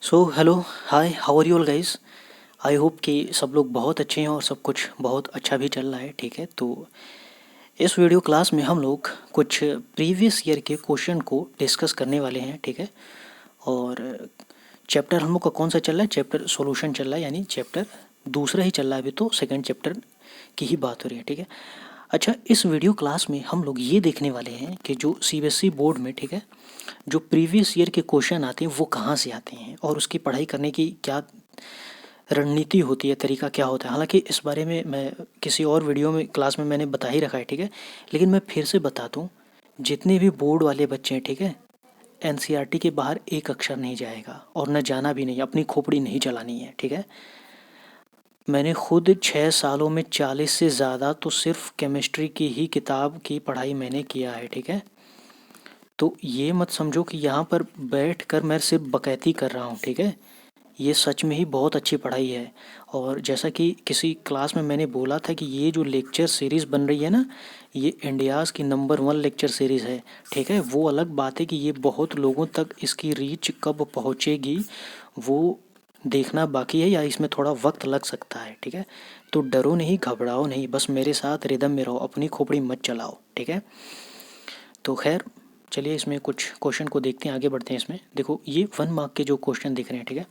So hello hi how are you all guys. I hope कि सब लोग बहुत अच्छे हैं और सब कुछ बहुत अच्छा भी चल रहा है। ठीक है, तो इस वीडियो क्लास में हम लोग कुछ प्रीवियस ईयर के क्वेश्चन को डिस्कस करने वाले हैं। ठीक है, और चैप्टर हम लोग का कौन सा चल रहा है? चैप्टर सॉल्यूशन चल रहा है, यानी चैप्टर दूसरा ही चल रहा है। अभी तो सेकंड चैप्टर की ही बात हो रही है। ठीक है, अच्छा, इस वीडियो क्लास में हम लोग ये देखने वाले हैं कि जो सीबीएसई बोर्ड में, ठीक है, जो प्रीवियस ईयर के क्वेश्चन आते हैं वो कहाँ से आते हैं और उसकी पढ़ाई करने की क्या रणनीति होती है, तरीका क्या होता है। हालांकि इस बारे में मैं किसी और वीडियो में क्लास में मैंने बता ही रखा है। ठीक है, लेकिन मैं फिर से बता दूँ, जितने भी बोर्ड वाले बच्चे हैं, ठीक है, एनसीईआरटी के बाहर एक अक्षर नहीं जाएगा और न जाना भी नहीं, अपनी खोपड़ी नहीं चलानी है। ठीक है, मैंने खुद 6 सालों में 40 से ज़्यादा तो सिर्फ केमिस्ट्री की ही किताब की पढ़ाई मैंने किया है। ठीक है, तो ये मत समझो कि यहाँ पर बैठ कर मैं सिर्फ बकैती कर रहा हूँ। ठीक है, ये सच में ही बहुत अच्छी पढ़ाई है। और जैसा कि किसी क्लास में मैंने बोला था कि ये जो लेक्चर सीरीज़ बन रही है ना, ये इंडियाज़ की नंबर 1 लेक्चर सीरीज़ है। ठीक है, वो अलग बात है कि ये बहुत लोगों तक इसकी रीच कब पहुँचेगी वो देखना बाकी है, या इसमें थोड़ा वक्त लग सकता है। ठीक है, तो डरो नहीं, घबराओ नहीं, बस मेरे साथ रिदम में रहो, अपनी खोपड़ी मत चलाओ। ठीक है, तो खैर चलिए इसमें कुछ क्वेश्चन को देखते हैं, आगे बढ़ते हैं। इसमें देखो, ये 1 मार्क के जो क्वेश्चन दिख रहे हैं, ठीक है,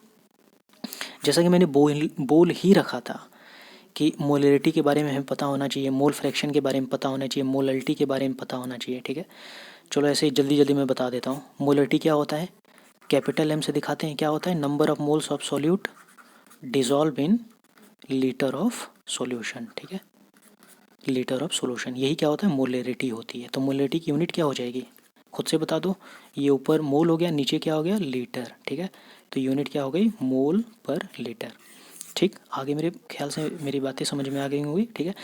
जैसा कि मैंने बोल ही रखा था कि मोलरिटी के बारे में हमें पता होना चाहिए, मोल फ्रैक्शन के बारे में पता होना चाहिए, मोलरिटी के बारे में पता होना चाहिए। ठीक है, चलो ऐसे ही जल्दी जल्दी मैं बता देता हूँ। मोलरिटी क्या होता है? कैपिटल एम से दिखाते हैं। क्या होता है? Number of moles of solute dissolve in litre of solution. ठीक है, लीटर ऑफ सॉल्यूशन, यही क्या होता है? मोलरिटी होती है। तो मोलरिटी की यूनिट क्या हो जाएगी? खुद से बता दो। ये ऊपर मोल हो गया, नीचे क्या हो गया? लीटर। ठीक है, तो यूनिट क्या हो गई? मोल पर लीटर। ठीक, आगे मेरे ख्याल से मेरी बातें समझ में आ गई होंगी। ठीक है,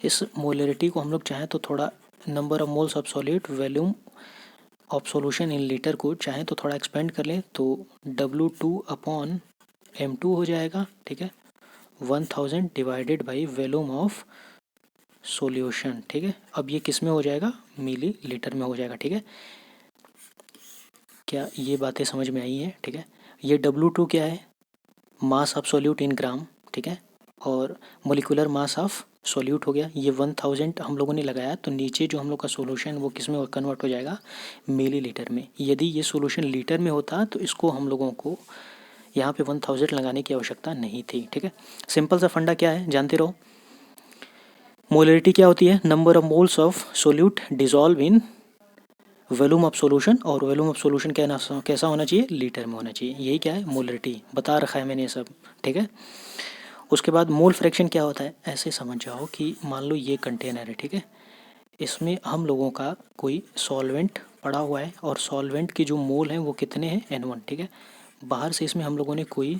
इस मोलरिटी को हम लोग चाहें तो थोड़ा number of moles of solid volume of solution in litre को चाहें तो थोड़ा एक्सपेंड कर लें तो W2/M2 हो जाएगा। ठीक है, 1000 divided by volume of solution. ठीक है, अब ये किस में हो जाएगा? मिली लीटर में हो जाएगा। ठीक है, क्या ये बातें समझ में आई हैं? ठीक है, ये W2 क्या है? मास ऑफ सॉल्यूट इन ग्राम। ठीक है, और मोलिकुलर मास ऑफ सॉल्यूट हो गया। ये 1000 हम लोगों ने लगाया, तो नीचे जो हम लोग का सॉल्यूशन वो किस में कन्वर्ट हो जाएगा? मिली लीटर में। यदि ये सॉल्यूशन लीटर में होता तो इसको हम लोगों को यहाँ पे 1000 लगाने की आवश्यकता नहीं थी। ठीक है, सिंपल सा फंडा क्या है जानते रहो। मोलरिटी क्या होती है? Number of moles of solute dissolve in volume of solution, और वॉल्यूम ऑफ सॉल्यूशन कैसा होना चाहिए? लीटर में होना चाहिए। यही क्या है? मोलरिटी बता रखा है मैंने सब। ठीक है, उसके बाद मोल फ्रैक्शन क्या होता है? ऐसे समझ जाओ कि मान लो ये कंटेनर है। ठीक है, इसमें हम लोगों का कोई सॉल्वेंट पड़ा हुआ है और सॉल्वेंट की जो मोल हैं वो कितने हैं? N1। ठीक है, बाहर से इसमें हम लोगों ने कोई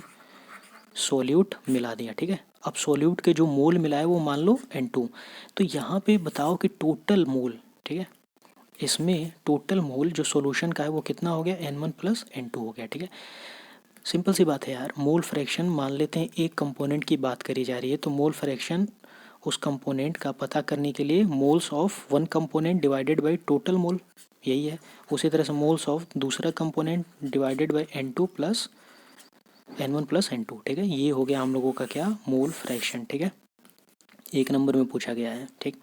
सोल्यूट मिला दिया। ठीक है, अब सोल्यूट के जो मोल मिला है वो मान लो N2। तो यहाँ पे बताओ कि टोटल मोल, ठीक है, इसमें टोटल मोल जो सॉल्यूशन का है वो कितना हो गया? N1 प्लस N2 हो गया। ठीक है, सिंपल सी बात है यार। मोल फ्रैक्शन मान लेते हैं एक कंपोनेंट की बात करी जा रही है, तो मोल फ्रैक्शन उस कंपोनेंट का पता करने के लिए moles of one component divided by total mole, यही है। उसी तरह से मोल्स ऑफ दूसरा component divided by N2 plus N1 plus N2। ठीक है, ये हो गया हम लोगों का क्या? Mole fraction. ठीक है, 1 नंबर में पूछा गया है। ठीक,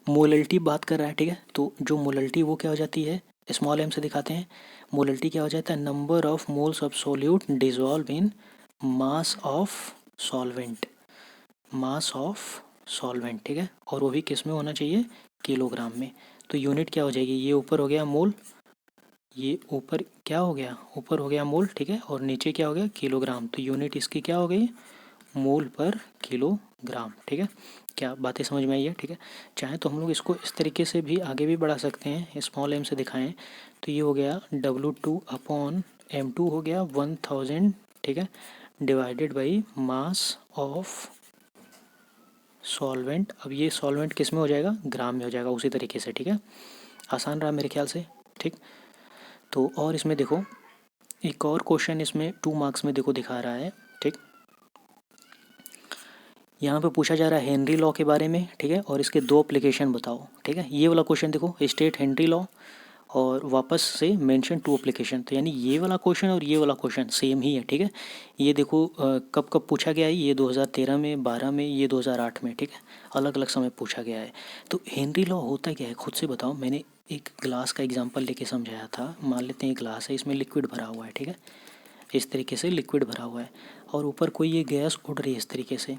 मोलल्टी बात कर रहा है। ठीक है, तो जो मोलल्टी वो क्या हो जाती है? स्मॉल एम से दिखाते हैं। मोलल्टी क्या हो जाता है? Number of moles of solute dissolve in mass of solvent, mass of solvent. ठीक है, और वो भी किस में होना चाहिए? किलोग्राम में। तो यूनिट क्या हो जाएगी? ये ऊपर हो गया मोल, ये ऊपर क्या हो गया? ऊपर हो गया मोल। ठीक है, और नीचे क्या हो गया? किलोग्राम। तो यूनिट इसकी क्या हो गई? मोल पर किलोग्राम। ठीक है, क्या बातें समझ में आई है? ठीक है, चाहे तो हम लोग इसको इस तरीके से भी आगे भी बढ़ा सकते हैं, स्मॉल एम से दिखाएं तो ये हो गया W2/M2 हो गया 1000। ठीक है, divided by mass of solvent. अब ये सॉल्वेंट किस में हो जाएगा? ग्राम में हो जाएगा उसी तरीके से। ठीक है, आसान रहा मेरे ख्याल से। ठीक, तो और इसमें देखो एक और क्वेश्चन इसमें 2 मार्क्स में देखो दिखा रहा है। ठीक, यहाँ पे पूछा जा रहा है हेनरी लॉ के बारे में। ठीक है, और इसके 2 एप्लीकेशन बताओ। ठीक है, ये वाला क्वेश्चन देखो, स्टेट हेनरी लॉ और वापस से मेंशन टू एप्लीकेशन। तो यानी ये वाला क्वेश्चन और ये वाला क्वेश्चन सेम ही है, ठीक है। ये देखो कब कब पूछा गया है, ये 2013 में, 12 में, ये 2008 में, ठीक है। अलग अलग समय पूछा गया है। तो हेनरी लॉ होता क्या है, खुद से बताओ। मैंने एक ग्लास का एग्जाम्पल लेके समझाया था। मान लेते हैं एक ग्लास है, इसमें लिक्विड भरा हुआ है, ठीक है। इस तरीके से लिक्विड भरा हुआ है और ऊपर कोई ये गैस उड़ रही है इस तरीके से।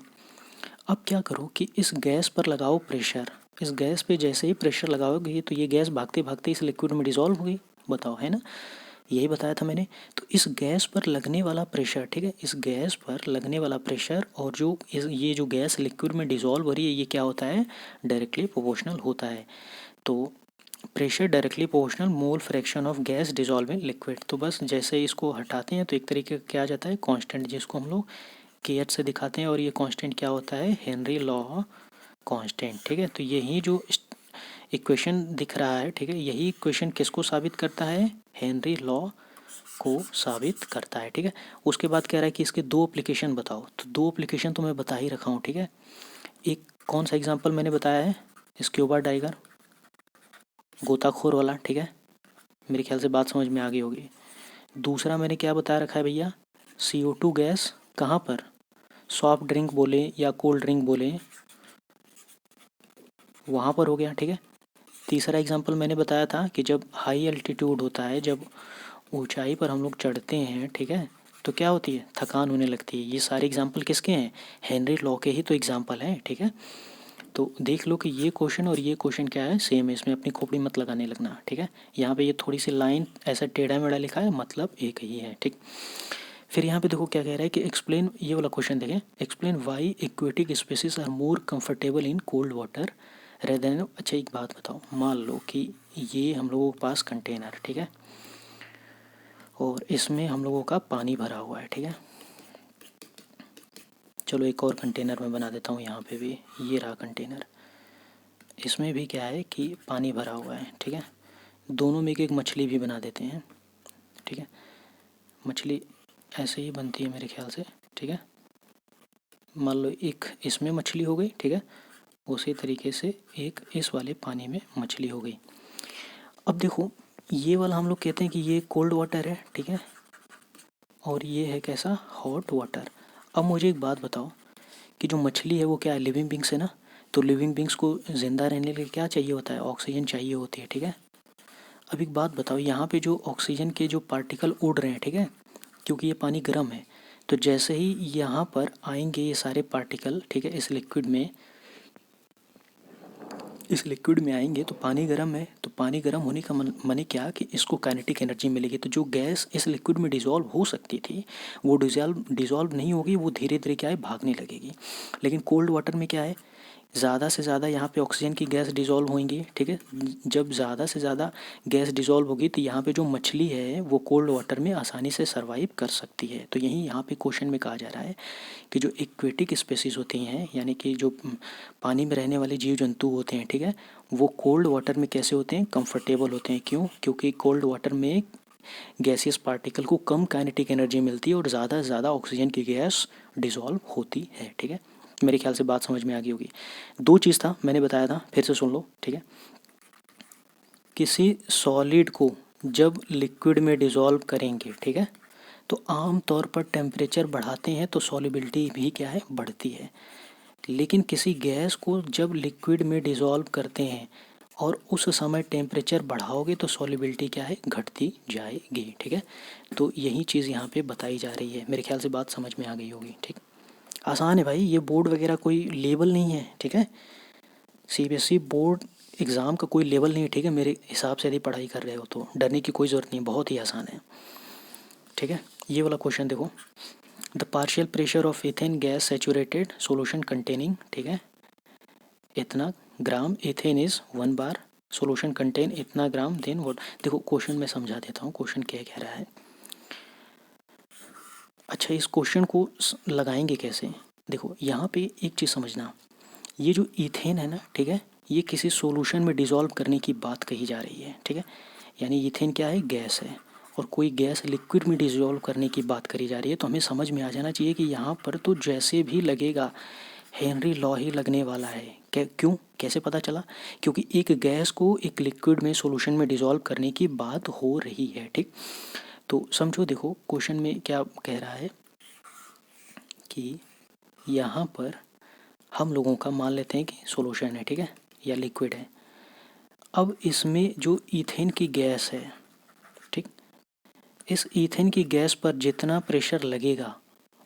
अब क्या करो कि इस गैस पर लगाओ प्रेशर। इस गैस पे जैसे ही प्रेशर लगाओगे तो ये गैस भागते भागते इस लिक्विड में डिज़ोल्व होगी। बताओ, है ना, यही बताया था मैंने। तो इस गैस पर लगने वाला प्रेशर, ठीक है, इस गैस पर लगने वाला प्रेशर और जो ये जो गैस लिक्विड में डिज़ोल्व हो रही है, ये क्या होता है, डायरेक्टली प्रोपोर्शनल होता है। तो pressure directly proportional mole fraction of gas dissolving liquid. तो बस जैसे इसको हटाते हैं तो एक तरीके का क्या आ जाता है, कांस्टेंट, जिसको हम लोग के एच से दिखाते हैं। और ये कांस्टेंट क्या होता है, हेनरी लॉ कांस्टेंट, ठीक है। तो यही जो इक्वेशन दिख रहा है, ठीक है, यही इक्वेशन किसको साबित करता है, हेनरी लॉ को साबित करता है, ठीक है। उसके बाद कह रहा है कि इसके दो एप्लीकेशन बताओ। तो दो एप्लीकेशन तो मैं बता ही रखा हूँ, ठीक है। एक कौन सा एग्जाम्पल मैंने बताया है, स्क्यूबा डाइवर, गोताखोर वाला, ठीक है। मेरे ख्याल से बात समझ में आ गई होगी। दूसरा मैंने क्या बता रखा है भैया, CO2 गैस कहाँ पर, सॉफ्ट ड्रिंक बोले या कोल्ड ड्रिंक बोले, वहाँ पर हो गया, ठीक है। तीसरा एग्जांपल मैंने बताया था कि जब हाई एल्टीट्यूड होता है, जब ऊंचाई पर हम लोग चढ़ते हैं, ठीक है, तो क्या होती है, थकान होने लगती है। ये सारे एग्जांपल किसके हैं, हेनरी लॉ के ही तो एग्जांपल हैं, ठीक है। तो देख लो कि ये क्वेश्चन और ये क्वेश्चन क्या है, सेम है। इसमें अपनी खोपड़ी मत लगाने लगना, ठीक है। यहाँ पे ये थोड़ी सी लाइन ऐसा टेढ़ा मेढ़ा लिखा है, मतलब एक ही है, ठीक। फिर यहाँ पे देखो क्या कह रहा है कि एक्सप्लेन, ये वाला क्वेश्चन देखें, explain why aquatic species are more comfortable in cold water rather than. अच्छा एक बात बताओ, मान लो कि ये हम लोगों के पास कंटेनर, ठीक है, और इसमें हम लोगों का पानी भरा हुआ है, ठीक है। चलो एक और कंटेनर में बना देता हूँ, यहाँ पे भी ये रहा कंटेनर, इसमें भी क्या है कि पानी भरा हुआ है, ठीक है। दोनों में एक मछली भी बना देते हैं, ठीक है। मछली ऐसे ही बनती है मेरे ख्याल से, ठीक है। मान लो एक इसमें मछली हो गई, ठीक है, उसी तरीके से एक इस वाले पानी में मछली हो गई। अब देखो ये वाला हम लोग कहते हैं कि ये कोल्ड वाटर है, ठीक है, और ये है कैसा, हॉट वाटर। अब मुझे एक बात बताओ कि जो मछली है वो क्या है, लिविंग बींग्स है ना। तो लिविंग बींग्स को ज़िंदा रहने के लिए क्या चाहिए होता है, ऑक्सीजन चाहिए होती है, ठीक है। अब एक बात बताओ, यहाँ पे जो ऑक्सीजन के जो पार्टिकल उड़ रहे हैं, ठीक है, क्योंकि ये पानी गर्म है, तो जैसे ही यहाँ पर आएंगे ये सारे पार्टिकल, ठीक है, इस लिक्विड में आएंगे, तो पानी गर्म है, तो पानी गर्म होने का माने क्या कि इसको काइनेटिक एनर्जी मिलेगी। तो जो गैस इस लिक्विड में डिज़ोल्व हो सकती थी वो डिज़ोल्व नहीं होगी, वो धीरे धीरे क्या है, भागने लगेगी। लेकिन कोल्ड वाटर में क्या है, ज़्यादा से ज़्यादा यहाँ पे ऑक्सीजन की गैस डिज़ोल्व होंगी, ठीक है। जब ज़्यादा से ज़्यादा गैस डिज़ोल्व होगी तो यहाँ पे जो मछली है वो कोल्ड वाटर में आसानी से सर्वाइव कर सकती है। तो यही यहाँ पे क्वेश्चन में कहा जा रहा है कि जो एक्वेटिक स्पेसीज होती हैं, यानी कि जो पानी में रहने वाले जीव जंतु होते हैं, ठीक है, वो कोल्ड वाटर में कैसे होते हैं, कंफर्टेबल होते हैं। क्यों, क्योंकि कोल्ड वाटर में गैसियस पार्टिकल को कम काइनेटिक एनर्जी मिलती है और ज़्यादा से ज़्यादा ऑक्सीजन की गैस डिज़ोल्व होती है, ठीक है। मेरे ख्याल से बात समझ में आ गई होगी। दो चीज़ था मैंने बताया था, फिर से सुन लो, ठीक है। किसी सॉलिड को जब लिक्विड में डिज़ोल्व करेंगे, ठीक है, तो आम तौर पर टेम्परेचर बढ़ाते हैं तो सॉलिबिलिटी भी क्या है, बढ़ती है। लेकिन किसी गैस को जब लिक्विड में डिज़ोल्व करते हैं और उस समय टेम्परेचर बढ़ाओगे तो सॉलिबिलिटी क्या है, घटती जाएगी, ठीक है। तो यही चीज़ यहाँ पे बताई जा रही है। मेरे ख्याल से बात समझ में आ गई होगी, ठीक। आसान है भाई, ये बोर्ड वगैरह कोई लेवल नहीं है, ठीक है। CBSE बोर्ड एग्ज़ाम का कोई लेवल नहीं है, ठीक है। मेरे हिसाब से यदि पढ़ाई कर रहे हो तो डरने की कोई ज़रूरत नहीं, बहुत ही आसान है, ठीक है। ये वाला क्वेश्चन देखो, the partial pressure of ethane gas saturated solution containing, ठीक है, इतना gram ethane is 1 bar, solution contain इतना ग्राम, देन व्हाट। देखो क्वेश्चन मैं समझा देता हूँ, क्वेश्चन क्या कह रहा है। अच्छा इस क्वेश्चन को लगाएंगे कैसे, देखो यहाँ पे एक चीज़ समझना, ये जो इथेन है ना, ठीक है, ये किसी सॉल्यूशन में डिज़ोल्व करने की बात कही जा रही है, ठीक है। यानी इथेन क्या है, गैस है, और कोई गैस लिक्विड में डिज़ोल्व करने की बात करी जा रही है। तो हमें समझ में आ जाना चाहिए कि यहाँ पर तो जैसे भी लगेगा हेनरी लॉ ही लगने वाला है। क्यों, कैसे पता चला? क्योंकि एक गैस को एक लिक्विड में सॉल्यूशन में डिसॉल्व करने की बात हो रही है। ठीक, तो समझो, देखो क्वेश्चन में क्या कह रहा है कि यहाँ पर हम लोगों का मान लेते हैं कि सॉल्यूशन है, ठीक है, या लिक्विड है। अब इसमें जो ईथेन की गैस है, ठीक, इस ईथेन की गैस पर जितना प्रेशर लगेगा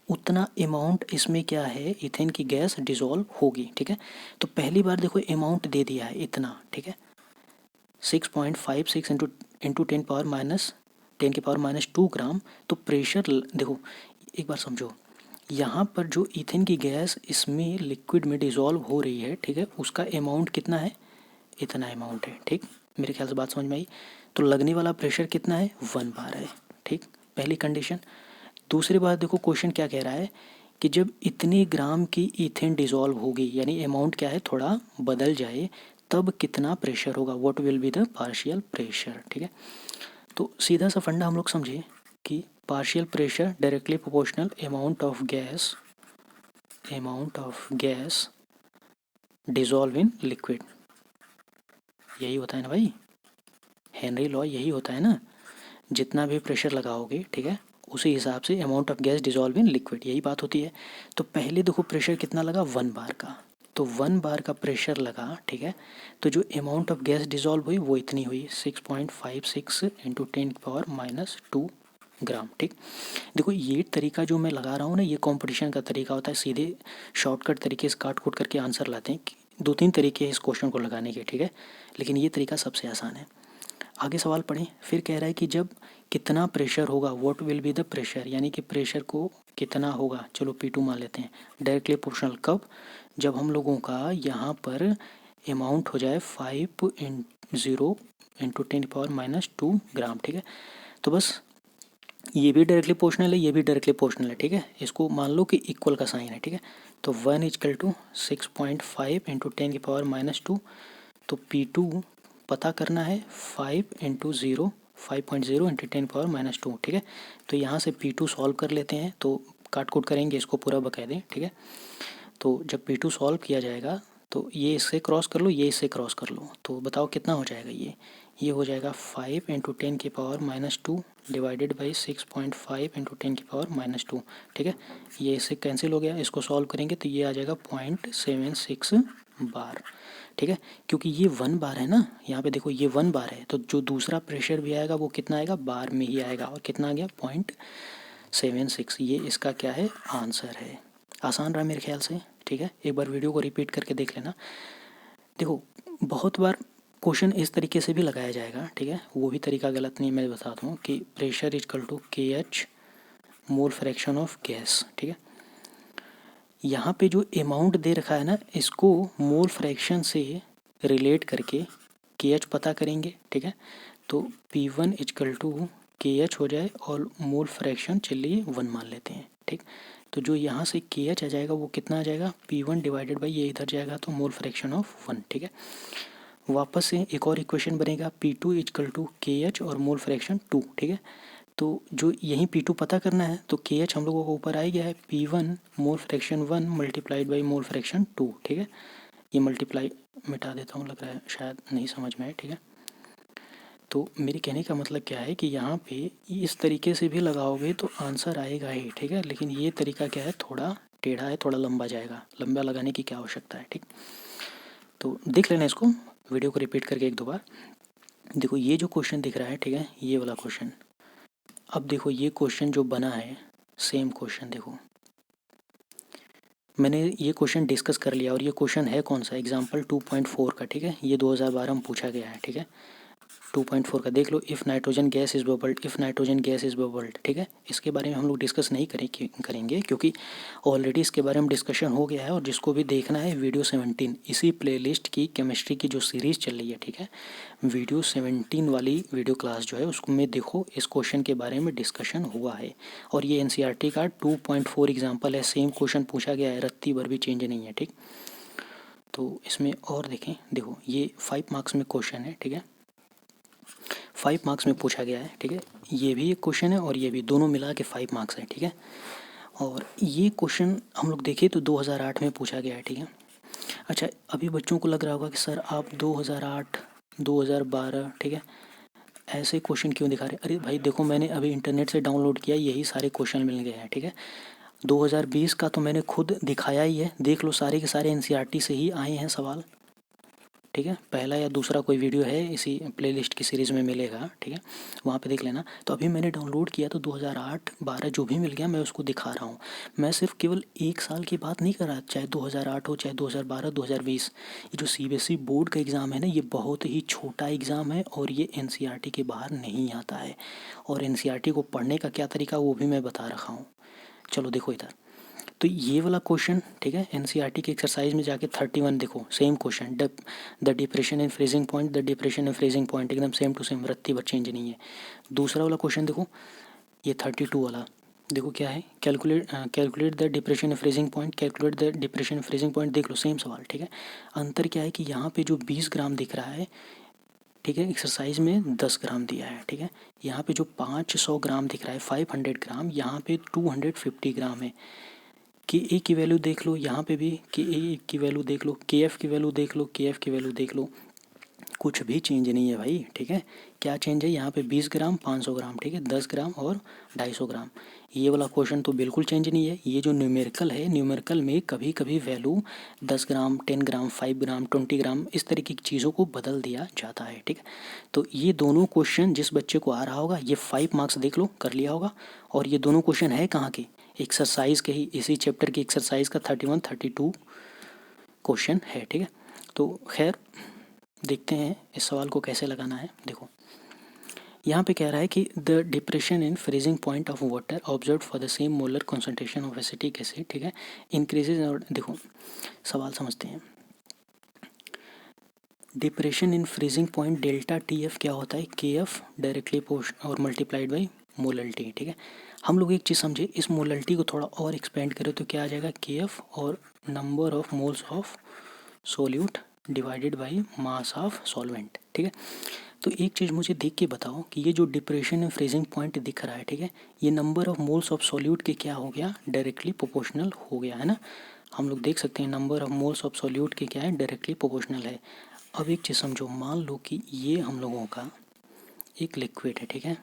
उतना अमाउंट इसमें क्या है, ईथेन की गैस डिसॉल्व होगी। ठीक है, तो पहली बार देखो अमाउंट दे दिया है इतना, ठीक है, 6.56 इंटू 10 की पावर माइनस 2 ग्राम। तो प्रेशर देखो, एक बार समझो, यहाँ पर जो ईथेन की गैस इसमें लिक्विड में डिसॉल्व हो रही है, ठीक है, उसका अमाउंट कितना है, इतना अमाउंट है। ठीक, मेरे ख्याल से बात समझ में आई। तो लगने वाला प्रेशर कितना है, 1 बार है। ठीक, पहली कंडीशन। दूसरी बात देखो, क्वेश्चन क्या कह रहा है कि जब इतने ग्राम की ईथेन डिसॉल्व होगी, यानी अमाउंट क्या है, थोड़ा बदल जाए, तब कितना प्रेशर होगा, what will be the partial pressure. ठीक है, तो सीधा सा फंडा हम लोग समझे कि partial pressure directly proportional amount of gas dissolve in liquid. यही होता है ना भाई, हेनरी लॉ यही होता है ना, जितना भी प्रेशर लगाओगे, ठीक है, उसी हिसाब से amount of gas dissolve in liquid, यही बात होती है। तो पहले देखो प्रेशर कितना लगा, 1 बार का, तो 1 बार का प्रेशर लगा, ठीक है, तो जो अमाउंट ऑफ गैस डिसॉल्व हुई वो इतनी हुई, 6.56 इंटू 10 की पावर माइनस 2 ग्राम। ठीक, देखो ये तरीका जो मैं लगा रहा हूँ ना, ये कंपटीशन का तरीका होता है, सीधे शॉर्टकट तरीके से काट कूट करके आंसर लाते हैं। 2-3 तरीके हैं इस क्वेश्चन को लगाने के, ठीक है, लेकिन ये तरीका सबसे आसान है। आगे सवाल पढ़ें। फिर कह रहा है कि जब कितना प्रेशर होगा, what will be the pressure, यानी कि प्रेशर को कितना होगा, चलो P2 मान लेते हैं, डायरेक्टली प्रोपोर्शनल कब, जब हम लोगों का यहाँ पर अमाउंट हो जाए 5 इंटू 10 की पावर माइनस 2 ग्राम। ठीक है, तो बस ये भी डायरेक्टली प्रोपोर्शनल है, ये भी डायरेक्टली प्रोपोर्शनल है। ठीक है, इसको मान लो कि इक्वल का साइन है। ठीक है, तो 1 = 6.5 इंटू 10 की पावर माइनस 2। तो P2 पता करना है, 5 इंटू 10 की पावर माइनस 2। ठीक है, तो यहाँ से P2 सॉल्व कर लेते हैं, तो काट कूट करेंगे इसको पूरा बकायदे। ठीक है, तो जब P2 सॉल्व किया जाएगा तो ये इससे क्रॉस कर लो, ये इससे क्रॉस कर लो, तो बताओ कितना हो जाएगा, ये हो जाएगा 5 इंटू 10 की power minus 2 divided by 6.5 into 10 की पावर माइनस 2। ठीक है, ये इससे कैंसिल हो गया, इसको सॉल्व करेंगे तो ये आ जाएगा 0.76 बार। ठीक है, क्योंकि ये 1 बार है ना, यहाँ पे देखो ये 1 बार है, तो जो दूसरा प्रेशर भी आएगा वो कितना आएगा, बार में ही आएगा, और कितना आ गया, 0.76। ये इसका क्या है, आंसर है। आसान रहा मेरे ख्याल से। ठीक है, एक बार वीडियो को रिपीट करके देख लेना। देखो बहुत बार क्वेश्चन इस तरीके से भी लगाया जाएगा, ठीक है, वो भी तरीका गलत नहीं, मैं बताता हूँ कि pressure equal to KH mole fraction of gas. ठीक है, यहाँ पे जो अमाउंट दे रखा है ना, इसको मोल फ्रैक्शन से रिलेट करके KH पता करेंगे। ठीक है, तो P1 इक्वल टू KH हो जाए और मोल फ्रैक्शन चलिए 1 मान लेते हैं। ठीक, तो जो यहाँ से KH आ जाएगा वो कितना आ जाएगा, P1 डिवाइडेड बाई ये इधर जाएगा तो मोल फ्रैक्शन ऑफ 1। ठीक है, वापस से एक और इक्वेशन बनेगा, P2 इक्वल टू KH और मोल फ्रैक्शन 2। ठीक है, तो जो यहीं P2 पता करना है, तो KH हम लोगों को ऊपर आ गया है, P1 mole fraction 1 multiplied by mole fraction 2। ठीक है, ये मल्टीप्लाई मिटा देता हूँ, लग रहा है शायद नहीं समझ में आए। ठीक है, तो मेरे कहने का मतलब क्या है कि यहाँ पे इस तरीके से भी लगाओगे तो आंसर आएगा ही। ठीक है, लेकिन ये तरीका क्या है, थोड़ा टेढ़ा है, थोड़ा लंबा जाएगा, लंबा लगाने की क्या आवश्यकता है। ठीक, तो देख लेना इसको, वीडियो को रिपीट करके 1-2 बार। देखो ये जो क्वेश्चन दिख रहा है, ठीक है, ये वाला क्वेश्चन, अब देखो ये क्वेश्चन जो बना है, सेम क्वेश्चन देखो, मैंने ये क्वेश्चन डिस्कस कर लिया, और ये क्वेश्चन है कौन सा, एग्जाम्पल 2.4 का। ठीक है, ये 2012 में पूछा गया है। ठीक है, 2.4 का देख लो, if nitrogen gas is bubbled, if nitrogen gas is bubbled. ठीक है, इसके बारे में हम लोग डिस्कस नहीं करेंगे क्योंकि ऑलरेडी इसके बारे में डिस्कशन हो गया है, और जिसको भी देखना है वीडियो 17 इसी प्लेलिस्ट की केमिस्ट्री की जो सीरीज़ चल रही है, ठीक है, वीडियो 17 वाली वीडियो क्लास जो है उसको में देखो, इस क्वेश्चन के बारे में डिस्कशन हुआ है। और ये NCERT का 2.4 एग्जाम्पल है, सेम क्वेश्चन पूछा गया है, रत्ती भर भी चेंज नहीं है। ठीक, तो इसमें और देखें, देखो ये 5 मार्क्स में क्वेश्चन है। ठीक है, 5 मार्क्स में पूछा गया है। ठीक है, ये भी एक क्वेश्चन है और ये भी, दोनों मिला के 5 मार्क्स है। ठीक है, और ये क्वेश्चन हम लोग देखें तो 2008 में पूछा गया है, ठीक है। अच्छा, अभी बच्चों को लग रहा होगा कि सर आप 2008, 2012, ठीक है, ऐसे क्वेश्चन क्यों दिखा रहे हैं। अरे भाई देखो, मैंने अभी इंटरनेट से डाउनलोड किया, यही सारे क्वेश्चन मिल गए हैं, ठीक है। 2020 का तो मैंने खुद दिखाया ही है, देख लो, सारे के सारे एनसीईआरटी से ही आए हैं सवाल, ठीक है। पहला या दूसरा कोई वीडियो है इसी प्लेलिस्ट की सीरीज़ में मिलेगा, ठीक है, वहाँ पे देख लेना। तो अभी मैंने डाउनलोड किया तो 2008-12 जो भी मिल गया मैं उसको दिखा रहा हूँ। मैं सिर्फ केवल एक साल की बात नहीं कर रहा, चाहे 2008 हो, चाहे 2012, 2020। ये जो सीबीएसई बोर्ड का एग्ज़ाम है ना, ये बहुत ही छोटा एग्ज़ाम है और ये एनसीईआरटी के बाहर नहीं आता है। और एनसीईआरटी को पढ़ने का क्या तरीका वो भी मैं बता रखा हूँ। चलो देखो इधर, तो ये वाला क्वेश्चन, ठीक है, एनसीईआरटी की एक्सरसाइज में जाके 31 देखो, same question, the depression in freezing point, the depression in freezing point, एकदम सेम टू सेम, रत्ती भर चेंज नहीं है। दूसरा वाला क्वेश्चन देखो, ये 32 वाला देखो क्या है, calculate the depression in freezing point, calculate the depression in freezing point, देख लो सेम सवाल, ठीक है। अंतर क्या है कि यहाँ पे जो 20 ग्राम दिख रहा है, ठीक है, एक्सरसाइज में 10 ग्राम दिया है, ठीक है। यहाँ पे जो 500 ग्राम दिख रहा है, 500 ग्राम, यहाँ पे 250 ग्राम है। के ए की वैल्यू देख लो, यहाँ पे भी के ए की वैल्यू देख लो, के एफ की वैल्यू देख लो, के एफ की वैल्यू देख लो, कुछ भी चेंज नहीं है भाई, ठीक है। क्या चेंज है यहाँ पे, 20 ग्राम, 500 ग्राम, ठीक है, 10 ग्राम और 250 ग्राम। ये वाला क्वेश्चन तो बिल्कुल चेंज नहीं है। ये जो न्यूमेरिकल है, न्यूमेरिकल में कभी कभी वैल्यू 10 ग्राम, 10 ग्राम, 5 ग्राम, 20 ग्राम, इस तरीके की चीज़ों को बदल दिया जाता है, ठीक है। तो ये दोनों क्वेश्चन जिस बच्चे को आ रहा होगा, ये 5 मार्क्स देख लो, कर लिया होगा। और ये दोनों क्वेश्चन है कहाँ के, एक्सरसाइज के ही, इसी चैप्टर की एक्सरसाइज का 31, 32 क्वेश्चन है, ठीक है। तो खैर देखते हैं इस सवाल को कैसे लगाना है। देखो यहाँ पे कह रहा है कि the depression in freezing point of water observe for the same molar concentration of acetic acid, ठीक है, इंक्रीजेज। और देखो सवाल समझते हैं। Depression in freezing point delta T F क्या होता है, के एफ डायरेक्टली पोस्ट और मल्टीप्लाइड बाई मोलल्टी, ठीक है। हम लोग एक चीज़ समझे, इस मोलल्टी को थोड़ा और एक्सपेंड करें तो क्या आ जाएगा, के एफ और number of moles of solute divided by mass of solvent, ठीक है। तो एक चीज़ मुझे देख के बताओ कि ये जो डिप्रेशन इन फ्रीजिंग पॉइंट दिख रहा है, ठीक है, ये number of moles of solute के क्या हो गया, डायरेक्टली प्रोपोर्शनल हो गया है ना। हम लोग देख सकते हैं number of moles of solute के क्या है, डायरेक्टली प्रोपोर्शनल है। अब एक चीज़ समझो, मान लो कि ये हम लोगों का एक लिक्विड है, ठीक है,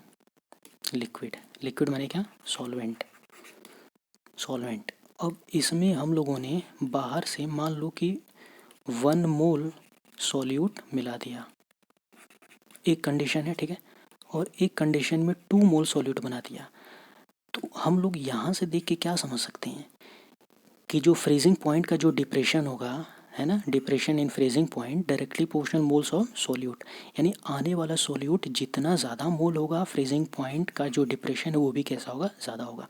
लिक्विड माने क्या, सॉल्वेंट, सॉल्वेंट। अब इसमें हम लोगों ने बाहर से मान लो कि 1 मोल सॉल्यूट मिला दिया, एक कंडीशन है, ठीक है, और एक कंडीशन में 2 मोल सॉल्यूट बना दिया। तो हम लोग यहाँ से देख के क्या समझ सकते हैं कि जो फ्रीजिंग पॉइंट का जो डिप्रेशन होगा, है ना, depression in freezing point directly proportional moles of solute, यानी आने वाला सोल्यूट जितना ज़्यादा मोल होगा, फ्रीजिंग पॉइंट का जो डिप्रेशन है वो भी कैसा होगा, ज़्यादा होगा।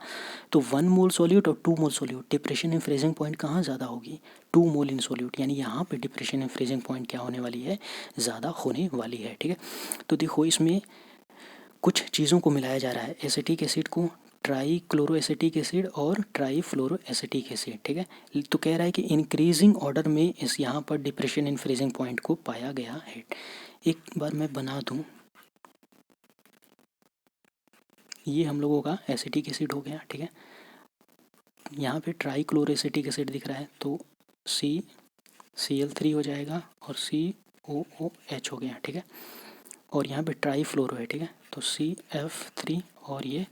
तो 1 मोल सोल्यूट और 2 mole solute, depression in freezing point कहाँ ज़्यादा होगी, 2 मोल इन सोल्यूट, यानी यहाँ पे डिप्रेशन इन फ्रीजिंग पॉइंट क्या होने वाली है, ज़्यादा होने वाली है, ठीक है। तो देखो इसमें कुछ चीज़ों को मिलाया जा रहा है, एसिटिक एसिड को ट्राई क्लोरो एसिटिक एसिड और ट्राई फ्लोरो एसिटिक एसिड, ठीक है। तो कह रहा है कि इंक्रीजिंग ऑर्डर में इस यहाँ पर डिप्रेशन इन फ्रीजिंग पॉइंट को पाया गया है। एक बार मैं बना दूँ, ये हम लोगों का एसिटिक एसिड हो गया, ठीक है। यहाँ पे ट्राई क्लोरो एसिटिक एसिड दिख रहा है तो CCl3 हो जाएगा और COOH हो गया, ठीक है। और यहाँ पे ट्राई फ्लोरो है, ठीक है, तो CF3 और ये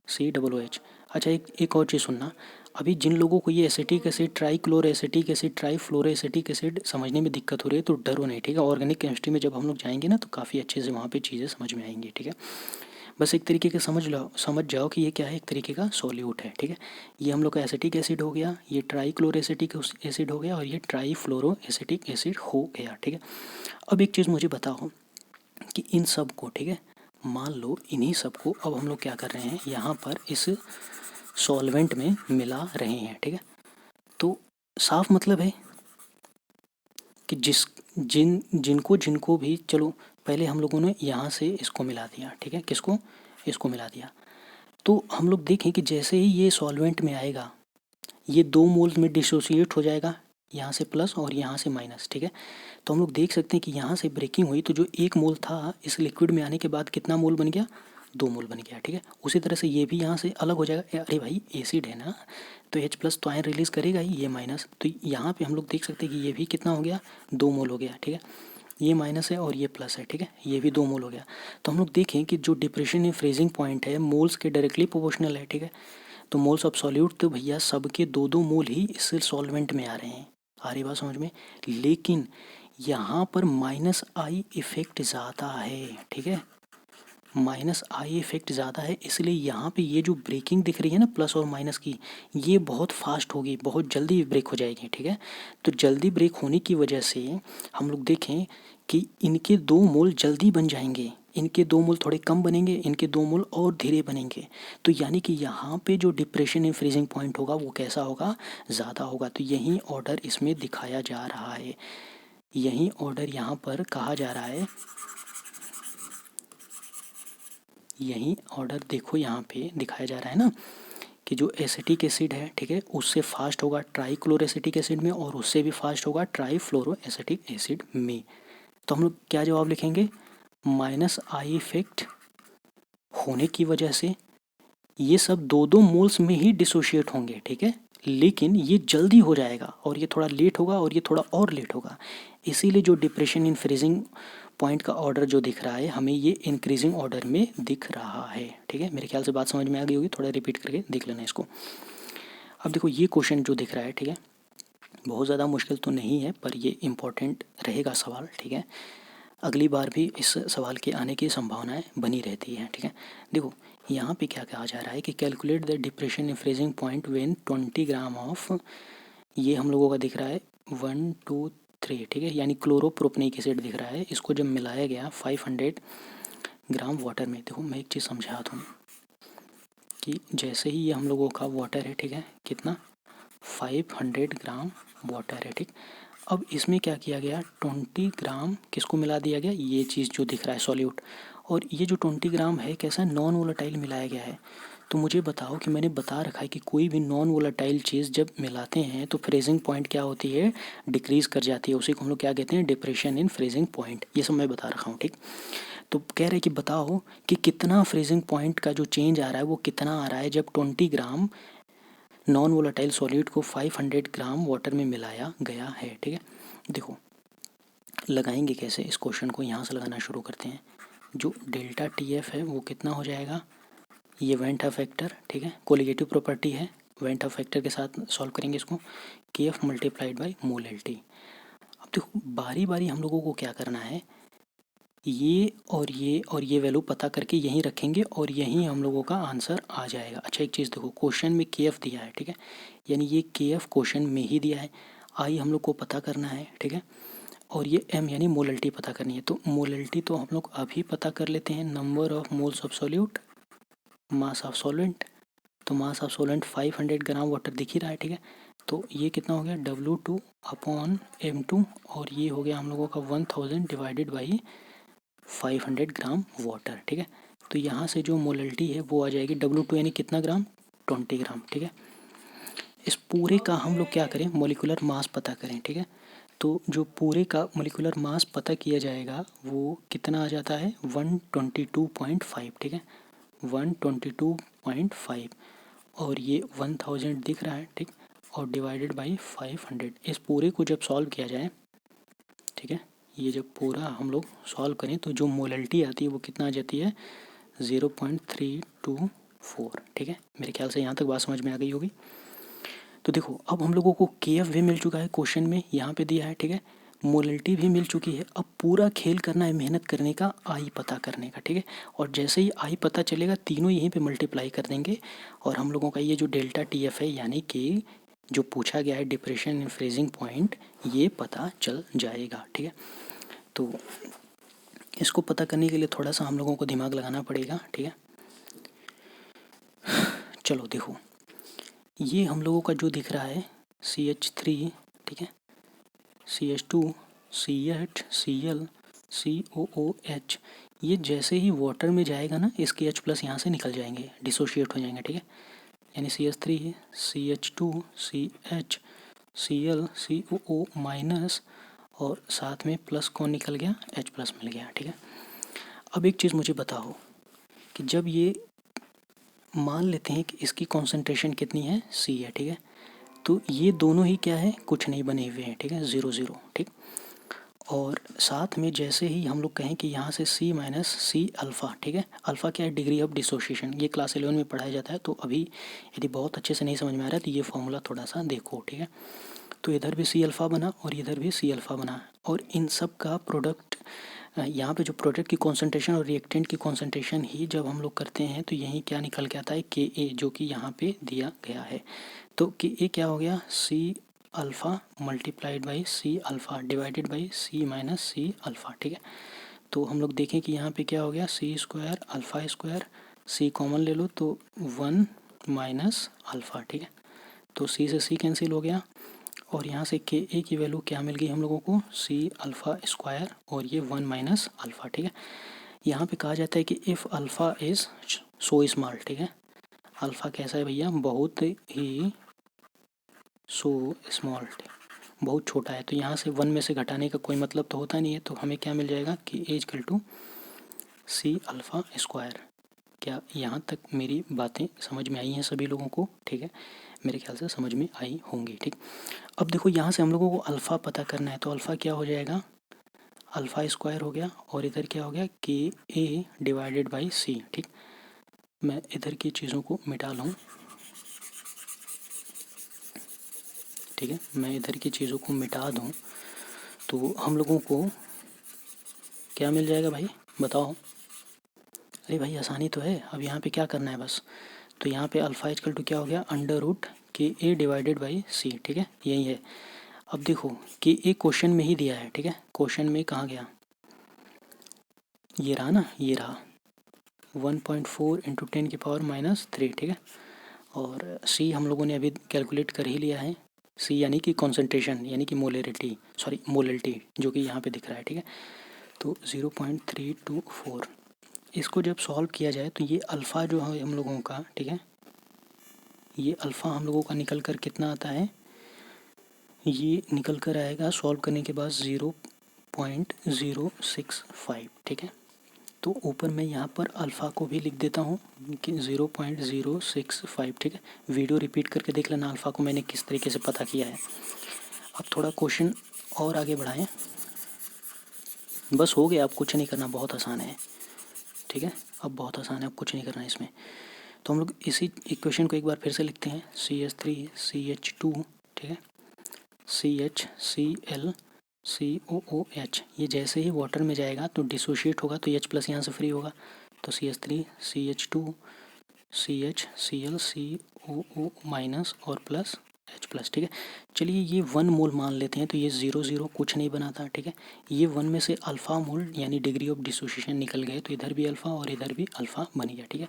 COOH। अच्छा, एक और चीज़ सुनना, अभी जिन लोगों को ये acetic acid, trichloroacetic acid, trifluoroacetic acid समझने में दिक्कत हो रही है तो डरो नहीं, ठीक है। ऑर्गेनिक केमिस्ट्री में जब हम लोग जाएंगे ना तो काफ़ी अच्छे से वहाँ पे चीज़ें समझ में आएंगी, ठीक है। बस एक तरीके का समझ जाओ कि ये क्या है, एक तरीके का सॉल्यूट है, ठीक है। ये हम लोग का एसिटिक एसिड हो गया, ये ट्राई क्लोरो एसिटिक एसिड हो गया और ये ट्राई फ्लोरो एसिटिक एसिड हो गया, ठीक है। अब एक चीज़ मुझे बताओ कि इन सब को, ठीक है, मान लो इन्हीं सब को अब हम लोग क्या कर रहे हैं, यहाँ पर इस सॉल्वेंट में मिला रहे हैं, ठीक है। तो साफ मतलब है कि जिनको भी, चलो पहले हम लोगों ने यहाँ से इसको मिला दिया, ठीक है, किसको, इसको मिला दिया। तो हम लोग देखें कि जैसे ही ये सॉल्वेंट में आएगा, ये 2 मोल में डिसोसिएट हो जाएगा, यहाँ से प्लस और यहाँ से माइनस, ठीक है। तो हम लोग देख सकते हैं कि यहाँ से ब्रेकिंग हुई तो जो 1 मोल था इस लिक्विड में आने के बाद कितना मोल बन गया, 2 मोल बन गया, ठीक है। उसी तरह से ये भी यहाँ से अलग हो जाएगा, अरे भाई एसिड है ना तो H प्लस तो आयन रिलीज़ करेगा ही, ये माइनस, तो यहाँ पे हम लोग देख सकते हैं कि ये भी कितना हो गया, 2 मोल हो गया, ठीक है। ये माइनस है और ये प्लस है, ठीक है, ये भी 2 मोल हो गया। तो हम लोग देखें कि जो डिप्रेशन इन फ्रीजिंग पॉइंट है मोल्स के डायरेक्टली प्रोपोर्शनल है, ठीक है। तो मोल्स ऑफ सॉल्यूट तो भैया सबके 2-2 मोल ही इस सॉल्वेंट में आ रहे हैं, आ रही बात समझ में। लेकिन यहाँ पर माइनस आई इफेक्ट ज़्यादा है, ठीक है, माइनस आई इफेक्ट ज़्यादा है, इसलिए यहाँ पे ये जो ब्रेकिंग दिख रही है ना प्लस और माइनस की, ये बहुत फास्ट होगी, बहुत जल्दी ब्रेक हो जाएगी, ठीक है। तो जल्दी ब्रेक होने की वजह से हम लोग देखें कि इनके 2 मोल जल्दी बन जाएंगे, इनके 2 मोल थोड़े कम बनेंगे, इनके 2 मोल और धीरे बनेंगे। तो यानी कि यहाँ पे जो डिप्रेशन इन फ्रीजिंग पॉइंट होगा वो कैसा होगा, ज़्यादा होगा। तो यही ऑर्डर इसमें दिखाया जा रहा है, यही ऑर्डर यहाँ पर कहा जा रहा है, यही ऑर्डर देखो यहाँ पे दिखाया जा रहा है ना कि जो एसिटिक एसिड है, ठीक है, उससे फास्ट होगा ट्राईक्लोरोएसिटिक एसिड में और उससे भी फास्ट होगा ट्राईफ्लोरोएसिटिक एसिड में। तो हम लोग क्या जवाब लिखेंगे, माइनस आई इफेक्ट होने की वजह से ये सब 2-2 मोल्स में ही डिसोशिएट होंगे, ठीक है, लेकिन ये जल्दी हो जाएगा और ये थोड़ा लेट होगा और ये थोड़ा और लेट होगा। इसीलिए जो डिप्रेशन इन फ्रीजिंग पॉइंट का ऑर्डर जो दिख रहा है हमें ये इंक्रीजिंग ऑर्डर में दिख रहा है, ठीक है। मेरे ख्याल से बात समझ में आ गई होगी, थोड़ा रिपीट करके देख लेना इसको। अब देखो ये क्वेश्चन जो दिख रहा है, ठीक है, बहुत ज़्यादा मुश्किल तो नहीं है पर ये इम्पोर्टेंट रहेगा सवाल, ठीक है। अगली बार भी इस सवाल के आने की संभावनाएं बनी रहती है, ठीक है। देखो यहाँ पे क्या कहा जा रहा है कि calculate the depression in freezing point when 20 gram of, ये हम लोगों का दिख रहा है 1 2 3, ठीक है, यानी क्लोरोप्रोपनिक एसिड दिख रहा है, इसको जब मिलाया गया 500 ग्राम वाटर में। देखो मैं एक चीज़ समझा दूँ कि जैसे ही ये हम लोगों का वाटर है, ठीक है, कितना 500 ग्राम वाटर है, ठीक। अब इसमें क्या किया गया, 20 ग्राम किसको मिला दिया गया, ये चीज़ जो दिख रहा है सॉल्यूट, और ये जो 20 ग्राम है कैसा नॉन वोलेटाइल मिलाया गया है। तो मुझे बताओ कि मैंने बता रखा है कि कोई भी नॉन वोलेटाइल चीज़ जब मिलाते हैं तो फ्रीजिंग पॉइंट क्या होती है, डिक्रीज़ कर जाती है, उसी को हम लोग क्या कहते हैं, डिप्रेशन इन फ्रीजिंग पॉइंट, ये सब मैं बता रखा हूँ, ठीक। तो कह रहे कि बताओ कि कितना फ्रीजिंग पॉइंट का जो चेंज आ रहा है वो कितना आ रहा है जब 20 ग्राम नॉन वोलेटाइल सॉलिड को 500 ग्राम वाटर में मिलाया गया है, ठीक है। देखो लगाएंगे कैसे इस क्वेश्चन को, यहाँ से लगाना शुरू करते हैं। जो डेल्टा टी एफ है वो कितना हो जाएगा, ये वेंट फैक्टर, ठीक है, कोलिगेटिव प्रॉपर्टी है, वेंट फैक्टर के साथ सॉल्व करेंगे इसको, के F multiplied by mole L T. अब देखो बारी बारी हम लोगों को क्या करना है, ये और ये वैल्यू पता करके यहीं रखेंगे और यहीं हम लोगों का आंसर आ जाएगा। अच्छा एक चीज़ देखो क्वेश्चन में के एफ दिया है, ठीक है, यानी ये के एफ क्वेश्चन में ही दिया है, आई हम लोग को पता करना है, ठीक है, और ये एम यानी मोलल्टी पता करनी है। तो मोलल्टी तो हम लोग अभी पता कर लेते हैं, number of moles of solute mass of solvent, तो mass of solvent 500 gram water दिख ही रहा है, ठीक है। तो ये कितना हो गया W2 अपॉन M2 और ये हो गया हम लोगों का 1000 डिवाइडेड बाई 500 ग्राम वाटर, ठीक है। तो यहाँ से जो मोलल्टी है वो आ जाएगी W2 यानी कितना ग्राम, 20 ग्राम, ठीक है। इस पूरे का हम लोग क्या करें, मोलिकुलर मास पता करें, ठीक है। तो जो पूरे का मोलिकुलर मास पता किया जाएगा वो कितना आ जाता है 122.5, ठीक है, 122.5 और ये 1000 दिख रहा है, ठीक, और डिवाइडेड बाई 500। इस पूरे को जब सॉल्व किया जाए, ठीक है, ये जब पूरा हम लोग सॉल्व करें तो जो मोलल्टी आती है वो कितना आ जाती है 0.324, ठीक है। मेरे ख्याल से यहाँ तक बात समझ में आ गई होगी। तो देखो अब हम लोगों को के एफ भी मिल चुका है क्वेश्चन में, यहाँ पे दिया है, ठीक है, मोलल्टी भी मिल चुकी है। अब पूरा खेल करना है मेहनत करने का, आई पता करने का, ठीक है। और जैसे ही आई पता चलेगा तीनों यहीं पे मल्टीप्लाई कर देंगे और हम लोगों का ये जो डेल्टा टी एफ है यानी कि जो पूछा गया है डिप्रेशन इन फ्रीजिंग पॉइंट, ये पता चल जाएगा, ठीक है। तो इसको पता करने के लिए थोड़ा सा हम लोगों को दिमाग लगाना पड़ेगा, ठीक है। चलो देखो ये हम लोगों का जो दिख रहा है CH3, ठीक है, CH2 CH Cl COOH, ये जैसे ही वाटर में जाएगा ना इसके H प्लस यहाँ से निकल जाएंगे, डिसोशिएट हो जाएंगे, ठीक है, यानी CH3 CH2 CH Cl COO minus और साथ में प्लस कौन निकल गया, H प्लस मिल गया, ठीक है। अब एक चीज़ मुझे बताओ कि कि जब ये मान लेते हैं कि इसकी कॉन्सेंट्रेशन कितनी है, सी है, ठीक है, तो ये दोनों ही क्या है, कुछ नहीं बने हुए हैं, ठीक है, 0 0, ठीक। और साथ में जैसे ही हम लोग कहें कि यहाँ से C माइनस सी अल्फ़ा, ठीक है, अल्फ़ा क्या है, डिग्री ऑफ डिसोसिएशन, ये क्लास 11 में पढ़ाया जाता है। तो अभी यदि बहुत अच्छे से नहीं समझ में आ रहा है तो ये फॉर्मूला थोड़ा सा देखो, ठीक है। तो इधर भी C अल्फ़ा बना और इधर भी C अल्फ़ा बना, और इन सब का प्रोडक्ट, यहाँ पे जो प्रोडक्ट की कॉन्सेंट्रेशन और रिएक्टेंट की कॉन्सेंट्रेशन ही जब हम लोग करते हैं तो यहीं क्या निकल के आता है, Ka, जो कि यहाँ पे दिया गया है। तो Ka क्या हो गया, C alpha multiplied by C alpha divided by C minus C alpha, ठीक है। तो हम लोग देखें कि यहाँ पे क्या हो गया, सी स्क्वायर अल्फ़ा स्क्वायर, सी कॉमन ले लो तो 1 माइनस अल्फ़ा, ठीक है। तो सी से सी कैंसिल हो गया, और यहाँ से के ए की वैल्यू क्या मिल गई हम लोगों को, सी अल्फ़ा स्क्वायर, और ये 1 माइनस अल्फ़ा, ठीक है। यहाँ पे कहा जाता है कि if alpha is so small, ठीक है, अल्फ़ा कैसा है भैया, बहुत ही सो स्मॉल, बहुत छोटा है। तो यहाँ से 1 में से घटाने का कोई मतलब तो होता नहीं है, तो हमें क्या मिल जाएगा कि a equal to c alpha square. क्या यहाँ तक मेरी बातें समझ में आई हैं सभी लोगों को, ठीक है, मेरे ख्याल से समझ में आई होंगी, ठीक। अब देखो यहाँ से हम लोगों को अल्फ़ा पता करना है, तो अल्फ़ा क्या हो जाएगा, अल्फ़ा स्क्वायर हो गया, और इधर क्या हो गया, के ए डिवाइडेड बाई सी, ठीक। मैं इधर की चीज़ों को मिटा लूँ, ठीक है, मैं इधर की चीज़ों को मिटा दूँ तो हम लोगों को क्या मिल जाएगा भाई, बताओ। अरे भाई आसानी तो है, अब यहाँ पे क्या करना है बस, तो यहाँ पे अल्फ़ा इक्वल टू क्या हो गया, अंडर रूट के ए डिवाइडेड बाई सी, ठीक है, यही है। अब देखो कि ए क्वेश्चन में ही दिया है, ठीक है, क्वेश्चन में कहाँ गया, ये रहा ना, ये रहा 1.4 इंटू 10⁻⁻3, ठीक है। और सी हम लोगों ने अभी कैलकुलेट कर ही लिया है, सी यानी कि कॉन्सेंट्रेशन, यानी कि मोलरिटी, सॉरी मोलरिटी, जो कि यहाँ पे दिख रहा है, ठीक है। तो 0.324, इसको जब सॉल्व किया जाए तो ये अल्फ़ा जो है हम लोगों का, ठीक है, ये अल्फ़ा हम लोगों का निकल कर कितना आता है, ये निकल कर आएगा सॉल्व करने के बाद 0.065, ठीक है। तो ऊपर मैं यहाँ पर अल्फ़ा को भी लिख देता हूँ कि 0.065, ठीक है। वीडियो रिपीट करके देख लेना अल्फ़ा को मैंने किस तरीके से पता किया है। अब थोड़ा क्वेश्चन और आगे बढ़ाएं, बस हो गया, अब कुछ नहीं करना, बहुत आसान है, ठीक है, अब बहुत आसान है, अब कुछ नहीं करना है इसमें। तो हम लोग इसी इक्वेशन को एक बार फिर से लिखते हैं, CH3CH2, ठीक है, CHCl COOH, ये जैसे ही वाटर में जाएगा तो डिसोशिएट होगा, तो H प्लस यहाँ से फ्री होगा, तो CH3CH2 CHCl COO माइनस और प्लस H प्लस, ठीक है। चलिए ये 1 मोल मान लेते हैं, तो ये 0 0 कुछ नहीं बनाता, ठीक है। ये 1 में से अल्फ़ा मोल यानी डिग्री ऑफ डिसोसिएशन निकल गए, तो इधर भी अल्फ़ा और इधर भी अल्फ़ा बन गया, ठीक है।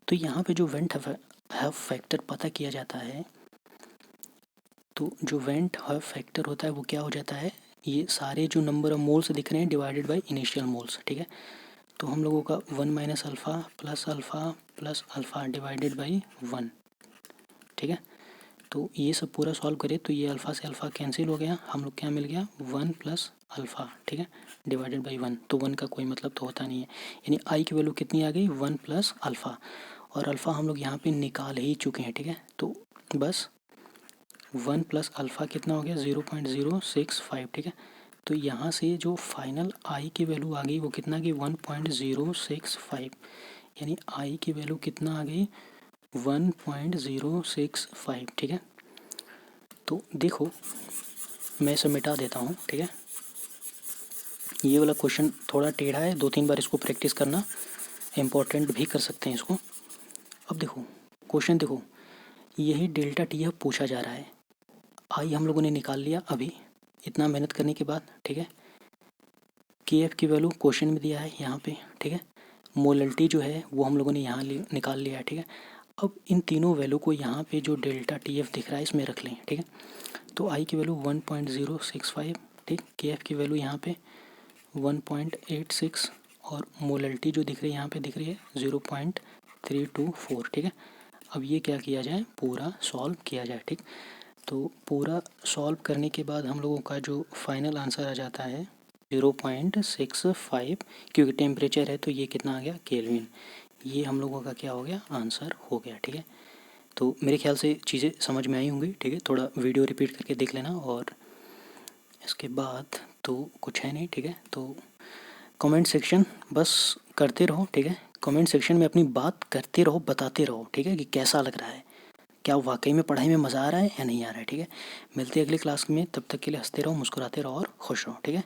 तो यहाँ पे जो वेंट हैव फैक्टर पता किया जाता है, तो जो वेंट हैव फैक्टर होता है वो क्या हो जाता है, ये सारे जो नंबर ऑफ मोल्स दिख रहे हैं डिवाइडेड बाय इनिशियल मोल्स, ठीक है। तो हम लोगों का 1 minus alpha plus alpha divided by 1, ठीक है। तो ये सब पूरा सॉल्व करें तो ये अल्फ़ा से अल्फ़ा कैंसिल हो गया, हम लोग क्या मिल गया 1 प्लस अल्फ़ा, ठीक है, डिवाइडेड बाई 1। तो 1 का कोई मतलब तो होता नहीं है, यानी आई की वैल्यू कितनी आ गई 1 प्लस अल्फ़ा, और अल्फ़ा हम लोग यहाँ पे निकाल ही चुके हैं, ठीक है। तो बस 1 प्लस अल्फ़ा कितना हो गया 0.065, ठीक है। तो यहाँ से जो फाइनल आई की वैल्यू आ गई वो कितना आ गई 1.065, यानी आई की वैल्यू कितना आ गई 1.065, ठीक है। तो देखो मैं इसे मिटा देता हूँ, ठीक है। ये वाला क्वेश्चन थोड़ा टेढ़ा है, 2-3 बार इसको प्रैक्टिस करना, इम्पोर्टेंट भी कर सकते हैं इसको। अब देखो क्वेश्चन, देखो यही डेल्टा टी अब पूछा जा रहा है, आई हम लोगों ने निकाल लिया अभी इतना मेहनत करने के बाद, ठीक है। के एफ की वैल्यू क्वेश्चन में दिया है यहाँ पे, ठीक है। मोलरिटी जो है वो हम लोगों ने यहाँ निकाल लिया है, ठीक है। अब इन तीनों वैल्यू को यहाँ पे जो डेल्टा टी एफ दिख रहा है इसमें रख लें, ठीक है। तो आई की वैल्यू 1.065, ठीक, के एफ की वैल्यू यहाँ पे 1.86, और मोलरिटी जो दिख रही है यहाँ पे दिख रही है 0.324, ठीक है। अब ये क्या किया जाए, पूरा सॉल्व किया जाए, ठीक। तो पूरा सॉल्व करने के बाद हम लोगों का जो फाइनल आंसर आ जाता है 0.65, क्योंकि टेम्परेचर है तो ये कितना आ गया केल्विन, ये हम लोगों का क्या हो गया, आंसर हो गया। ठीक है, तो मेरे ख्याल से चीज़ें समझ में आई होंगी। ठीक है, थोड़ा वीडियो रिपीट करके देख लेना, और इसके बाद तो कुछ है नहीं। ठीक है, तो कमेंट सेक्शन बस करते रहो। ठीक है, कमेंट सेक्शन में अपनी बात करते रहो, बताते रहो। ठीक है, कि कैसा लग रहा है, क्या वाकई में पढ़ाई में मज़ा आ रहा है या नहीं आ रहा है। ठीक है, मिलते हैं अगली क्लास में, तब तक के लिए हंसते रहो, मुस्कुराते रहो और खुश रहो। ठीक है।